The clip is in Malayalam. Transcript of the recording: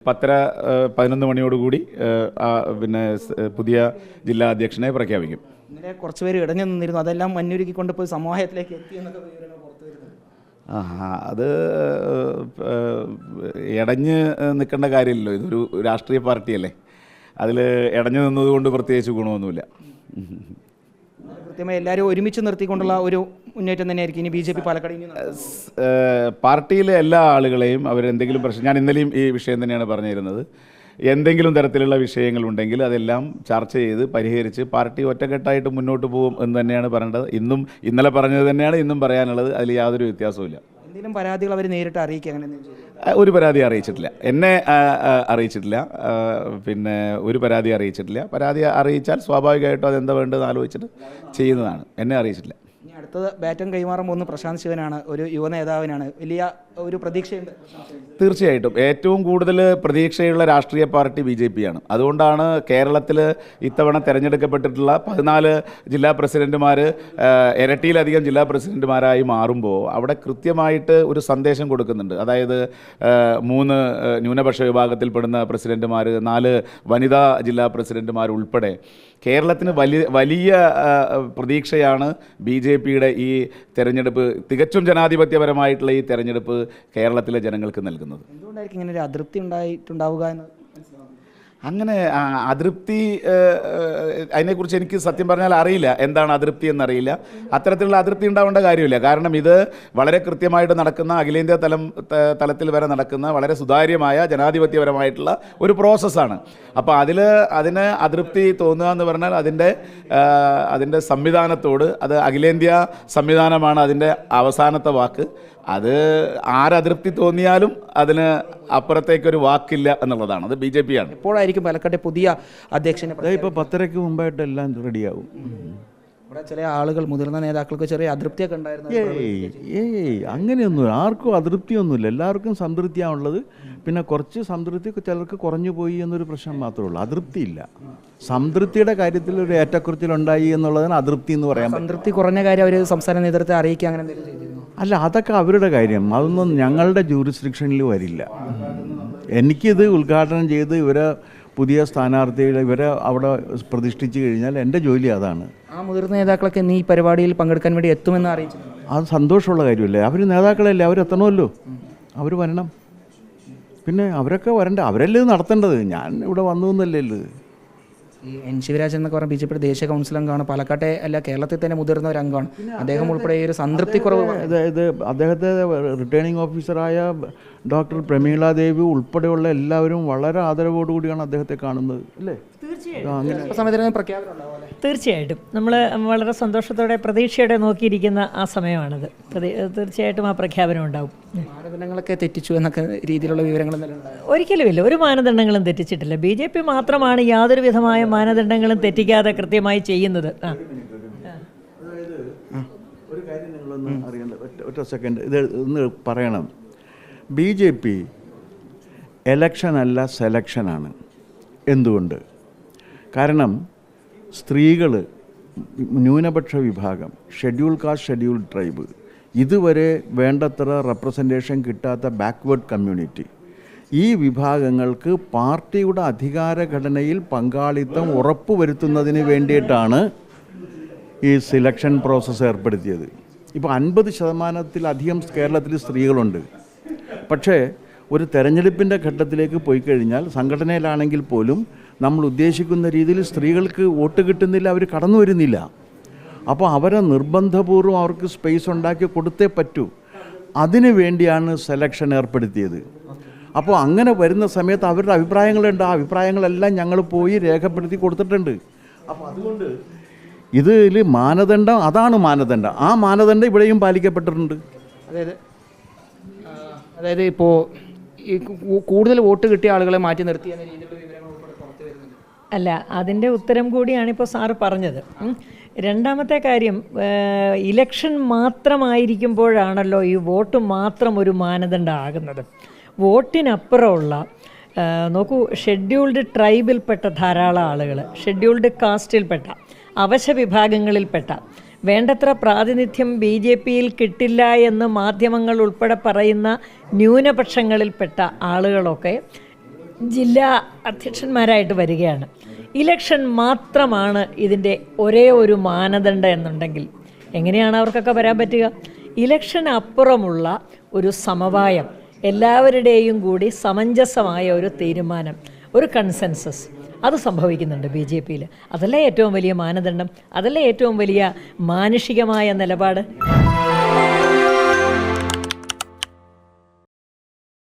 10:11 പിന്നെ പുതിയ ജില്ലാ അധ്യക്ഷനെ പ്രഖ്യാപിക്കും. ഇന്നലെ കുറച്ച് പേര് ഇടഞ്ഞു നിന്നിരുന്നു, അതെല്ലാം മഞ്ഞുരുക്കി കൊണ്ടുപോയി സമൂഹത്തിലേക്ക് എത്തി എന്നൊക്കെ വിവരങ്ങൾ പുറത്തു വരുന്നത്. അത് ഇടഞ്ഞ് നിൽക്കേണ്ട കാര്യമില്ലല്ലോ, ഇതൊരു രാഷ്ട്രീയ പാർട്ടിയല്ലേ, അതിൽ ഇടഞ്ഞു നിന്നതുകൊണ്ട് പ്രത്യേകിച്ച് ഗുണമൊന്നുമില്ല. കൃത്യമായി എല്ലാവരും ഒരുമിച്ച് നിർത്തിക്കൊണ്ടുള്ള ഒരു മുന്നേറ്റം തന്നെയായിരിക്കും ഇനി BJP പാലക്കാട്. പാർട്ടിയിലെ എല്ലാ ആളുകളെയും അവരെന്തെങ്കിലും പ്രശ്നം, ഞാൻ ഇന്നലെയും ഈ വിഷയം തന്നെയാണ് പറഞ്ഞിരുന്നത്, എന്തെങ്കിലും തരത്തിലുള്ള വിഷയങ്ങളുണ്ടെങ്കിൽ അതെല്ലാം ചർച്ച ചെയ്ത് പരിഹരിച്ച് പാർട്ടി ഒറ്റക്കെട്ടായിട്ട് മുന്നോട്ട് പോകും എന്ന് തന്നെയാണ് പറയേണ്ടത്. ഇന്നലെ പറഞ്ഞത് തന്നെയാണ് ഇന്നും പറയാനുള്ളത്, അതിൽ യാതൊരു വ്യത്യാസവുമില്ല. എന്തെങ്കിലും പരാതികൾ അവർ നേരിട്ട് അറിയിക്കുക, അങ്ങനെ ഒരു പരാതി അറിയിച്ചിട്ടില്ല, എന്നെ അറിയിച്ചിട്ടില്ല, പിന്നെ ഒരു പരാതി അറിയിച്ചിട്ടില്ല. പരാതി അറിയിച്ചാൽ സ്വാഭാവികമായിട്ടും അതെന്താ വേണ്ടതെന്ന് ആലോചിച്ചിട്ട് ചെയ്യുന്നതാണ്, എന്നെ അറിയിച്ചിട്ടില്ല. ഇനി അടുത്തത് ബാറ്റൺ കൈമാറാൻ പോകുന്ന പ്രശാന്ത് ശിവനാണ്, ഒരു യുവ നേതാവിനാണ്. വലിയ ഒരു പ്രതീക്ഷയുണ്ട്. തീർച്ചയായിട്ടും ഏറ്റവും കൂടുതൽ പ്രതീക്ഷയുള്ള രാഷ്ട്രീയ പാർട്ടി BJP ആണ്. അതുകൊണ്ടാണ് കേരളത്തിൽ ഇത്തവണ തിരഞ്ഞെടുക്കപ്പെട്ടിട്ടുള്ള 14 ജില്ലാ പ്രസിഡന്റുമാർ ഇരട്ടിയിലധികം ജില്ലാ പ്രസിഡന്റുമാരായി മാറുമ്പോൾ അവിടെ കൃത്യമായിട്ട് ഒരു സന്ദേശം കൊടുക്കുന്നുണ്ട്. അതായത് 3 ന്യൂനപക്ഷ വിഭാഗത്തിൽപ്പെടുന്ന പ്രസിഡന്റുമാർ, 4 വനിതാ ജില്ലാ പ്രസിഡന്റുമാർ ഉൾപ്പെടെ കേരളത്തിന് വലിയ പ്രതീക്ഷയാണ് BJPയുടെ ഈ തെരഞ്ഞെടുപ്പ്, തികച്ചും ജനാധിപത്യപരമായിട്ടുള്ള ഈ തെരഞ്ഞെടുപ്പ് കേരളത്തിലെ ജനങ്ങൾക്ക് നൽകുന്നത്. എന്തുകൊണ്ടായിരിക്കും ഇങ്ങനെ ഒരു അതൃപ്തി ഉണ്ടാവുക എന്ന്? അങ്ങനെ അതൃപ്തി, അതിനെക്കുറിച്ച് എനിക്ക് സത്യം പറഞ്ഞാൽ അറിയില്ല, എന്താണ് അതൃപ്തി എന്നറിയില്ല. അത്തരത്തിലുള്ള അതൃപ്തി ഉണ്ടാവേണ്ട കാര്യമില്ല. കാരണം ഇത് വളരെ കൃത്യമായിട്ട് നടക്കുന്ന, അഖിലേന്ത്യാ തലത്തിൽ വരെ നടക്കുന്ന വളരെ സുതാര്യമായ ജനാധിപത്യപരമായിട്ടുള്ള ഒരു പ്രോസസ്സാണ്. അപ്പോൾ അതിന് അതൃപ്തി തോന്നുക എന്ന് പറഞ്ഞാൽ അതിൻ്റെ സംവിധാനത്തോട്, അത് അഖിലേന്ത്യാ സംവിധാനമാണ് അതിൻ്റെ അവസാനത്തെ വാക്ക്. അത് ആരതൃപ്തി തോന്നിയാലും അതിന് അപ്പുറത്തേക്കൊരു വാക്കില്ല എന്നുള്ളതാണ്. അത് BJP ആണ്. എപ്പോഴായിരിക്കും പാലക്കാട്ടെ പുതിയ അധ്യക്ഷനെ? ഇപ്പോൾ 10:30 മുമ്പായിട്ട് എല്ലാം റെഡിയാവും. ഇവിടെ ചില ആളുകൾ, മുതിർന്ന നേതാക്കൾക്ക് ചെറിയ അതൃപ്തിയൊക്കെ ഉണ്ടായിരുന്നു. അങ്ങനെയൊന്നും ആർക്കും അതൃപ്തിയൊന്നുമില്ല, എല്ലാവർക്കും സംതൃപ്തിയാണുള്ളത്. പിന്നെ കുറച്ച് സംതൃപ്തി ചിലർക്ക് കുറഞ്ഞു പോയി എന്നൊരു പ്രശ്നം മാത്രമേ ഉള്ളൂ, അതൃപ്തിയില്ല. സംതൃപ്തിയുടെ കാര്യത്തിൽ ഒരു ഏറ്റക്കുറച്ചിലുണ്ടായി എന്നുള്ളതാണ് അതൃപ്തി എന്ന് പറയാൻ. സംതൃപ്തി കുറഞ്ഞ കാര്യം അവർ സംസ്ഥാന നേതൃത്വത്തെ അറിയിക്കുക, അങ്ങനെ എന്തെങ്കിലും ചെയ്തിരുന്നു? അല്ല, അതൊക്കെ അവരുടെ കാര്യം, അതൊന്നും ഞങ്ങളുടെ ജൂറിസ്ഡിക്ഷനിൽ വരില്ല. എനിക്കിത് ഉദ്ഘാടനം ചെയ്ത് ഇവരെ പുതിയ സ്ഥാനാർത്ഥികളെ ഇവരെ അവിടെ പ്രതിഷ്ഠിച്ച് കഴിഞ്ഞാൽ എൻ്റെ ജോലി അതാണ്. ആ മുതിർന്ന നേതാക്കളൊക്കെ ഈ പരിപാടിയിൽ പങ്കെടുക്കാൻ വേണ്ടി എത്തുമെന്ന് അറിയിച്ചു. അത് സന്തോഷമുള്ള കാര്യമല്ലേ, അവർ നേതാക്കളല്ലേ, അവരെത്തണമല്ലോ, അവർ വരണം. പിന്നെ അവരൊക്കെ വരണ്ട, അവരല്ലേ ഇത് നടത്തേണ്ടത്, ഞാൻ ഇവിടെ വന്നു എന്നല്ലേ ഇത്. ഈ N. ശിവരാജൻ എന്നൊക്കെ പറഞ്ഞ BJPയുടെ ദേശീയ കൗൺസിൽ അംഗമാണ്, പാലക്കാട്ടെ അല്ല കേരളത്തിൽ തന്നെ മുതിർന്ന ഒരു അംഗമാണ്. അദ്ദേഹം ഉൾപ്പെടെ ഈ ഒരു സംതൃപ്തി കുറവ്, അതായത് അദ്ദേഹത്തെ റിട്ടേണിംഗ് ഓഫീസറായ ഡോക്ടർ പ്രമീള ദേവി ഉൾപ്പെടെയുള്ള എല്ലാവരും വളരെ ആദരവോടുകൂടിയാണ് അദ്ദേഹത്തെ കാണുന്നത്, അല്ലേ? തീർച്ചയായിട്ടും നമ്മൾ വളരെ സന്തോഷത്തോടെ പ്രതീക്ഷയോടെ നോക്കിയിരിക്കുന്ന ആ സമയമാണിത്. തീർച്ചയായിട്ടും ആ പ്രഖ്യാപനം ഉണ്ടാവും. മാനദണ്ഡങ്ങളൊക്കെ തെറ്റിച്ചു എന്നൊക്കെ രീതിയിലുള്ള വിവരങ്ങൾ ഒരിക്കലുമില്ല, ഒരു മാനദണ്ഡങ്ങളും തെറ്റിച്ചിട്ടില്ല. BJP മാത്രമാണ് യാതൊരു വിധമായ മാനദണ്ഡങ്ങളും തെറ്റിക്കാതെ കൃത്യമായി ചെയ്യുന്നത്. ഒരു കാര്യം നിങ്ങളൊന്ന് അറിയേണ്ട, ഒറ്റ സെക്കൻഡ് ഇത് ഒന്ന് പറയണം. BJP എലക്ഷൻ അല്ല, സെലക്ഷനാണ്. എന്തുകൊണ്ട്? കാരണം സ്ത്രീകൾ, ന്യൂനപക്ഷ വിഭാഗം, ഷെഡ്യൂൾ കാസ്റ്റ്, ഷെഡ്യൂൾ ട്രൈബ്, ഇതുവരെ വേണ്ടത്ര റെപ്രസെൻറ്റേഷൻ കിട്ടാത്ത ബാക്ക്വേർഡ് കമ്മ്യൂണിറ്റി, ഈ വിഭാഗങ്ങൾക്ക് പാർട്ടിയുടെ അധികാരഘടനയിൽ പങ്കാളിത്തം ഉറപ്പുവരുത്തുന്നതിന് വേണ്ടിയിട്ടാണ് ഈ സിലക്ഷൻ പ്രോസസ്സ് ഏർപ്പെടുത്തിയത്. ഇപ്പോൾ 50%-ലധികം കേരളത്തിൽ സ്ത്രീകളുണ്ട്. പക്ഷേ ഒരു തെരഞ്ഞെടുപ്പിൻ്റെ ഘട്ടത്തിലേക്ക് പോയി കഴിഞ്ഞാൽ സംഘടനയിലാണെങ്കിൽ പോലും നമ്മൾ ഉദ്ദേശിക്കുന്ന രീതിയിൽ സ്ത്രീകൾക്ക് വോട്ട് കിട്ടുന്നില്ല, അവർ കടന്നു വരുന്നില്ല. അപ്പോൾ അവരെ നിർബന്ധപൂർവ്വം അവർക്ക് സ്പേസ് ഉണ്ടാക്കി കൊടുത്തേ പറ്റൂ. അതിനു വേണ്ടിയാണ് സെലക്ഷൻ ഏർപ്പെടുത്തിയത്. അപ്പോൾ അങ്ങനെ വരുന്ന സമയത്ത് അവരുടെ അഭിപ്രായങ്ങളുണ്ട്, ആ അഭിപ്രായങ്ങളെല്ലാം ഞങ്ങൾ പോയി രേഖപ്പെടുത്തി കൊടുത്തിട്ടുണ്ട്. അപ്പോൾ അതുകൊണ്ട് ഇതിൽ മാനദണ്ഡം, അതാണ് മാനദണ്ഡം. ആ മാനദണ്ഡം ഇവിടെയും പാലിക്കപ്പെട്ടിട്ടുണ്ട്. അതായത് ഇപ്പോൾ ഈ കൂടുതൽ വോട്ട് കിട്ടിയ ആളുകളെ മാറ്റി നിർത്തി എന്ന രീതിയിലുള്ള വിവരങ്ങൾ പുറത്തു വരുന്നുണ്ട്. അല്ല, അതിൻ്റെ ഉത്തരം കൂടിയാണിപ്പോൾ സാറ് പറഞ്ഞത്. രണ്ടാമത്തെ കാര്യം, ഇലക്ഷൻ മാത്രമായിരിക്കുമ്പോഴാണല്ലോ ഈ വോട്ട് മാത്രം ഒരു മാനദണ്ഡമാകുന്നത്. വോട്ടിനപ്പുറമുള്ള നോക്കൂ, ഷെഡ്യൂൾഡ് ട്രൈബിൽപ്പെട്ട ധാരാളം ആളുകൾ, ഷെഡ്യൂൾഡ് കാസ്റ്റിൽപ്പെട്ട, അവശ വിഭാഗങ്ങളിൽപ്പെട്ട, വേണ്ടത്ര പ്രാതിനിധ്യം BJPയിൽ കിട്ടില്ല എന്ന് മാധ്യമങ്ങൾ ഉൾപ്പെടെ പറയുന്ന ന്യൂനപക്ഷങ്ങളിൽപ്പെട്ട ആളുകളൊക്കെ ജില്ലാ അധ്യക്ഷന്മാരായിട്ട് വരികയാണ്. ഇലക്ഷൻ മാത്രമാണ് ഇതിൻ്റെ ഒരേ ഒരു മാനദണ്ഡം എന്നുണ്ടെങ്കിൽ എങ്ങനെയാണ് അവർക്കൊക്കെ വരാൻ പറ്റുക? ഇലക്ഷന് അപ്പുറമുള്ള ഒരു സമവായം, എല്ലാവരുടെയും കൂടി സമഞ്ജസമായ ഒരു തീരുമാനം, ഒരു കൺസെൻസസ്, അത് സംഭവിക്കുന്നുണ്ട് BJP-യിൽ. അതല്ലേ ഏറ്റവും വലിയ മാനദണ്ഡം, അതല്ലേ ഏറ്റവും വലിയ മാനുഷികമായ നിലപാട്.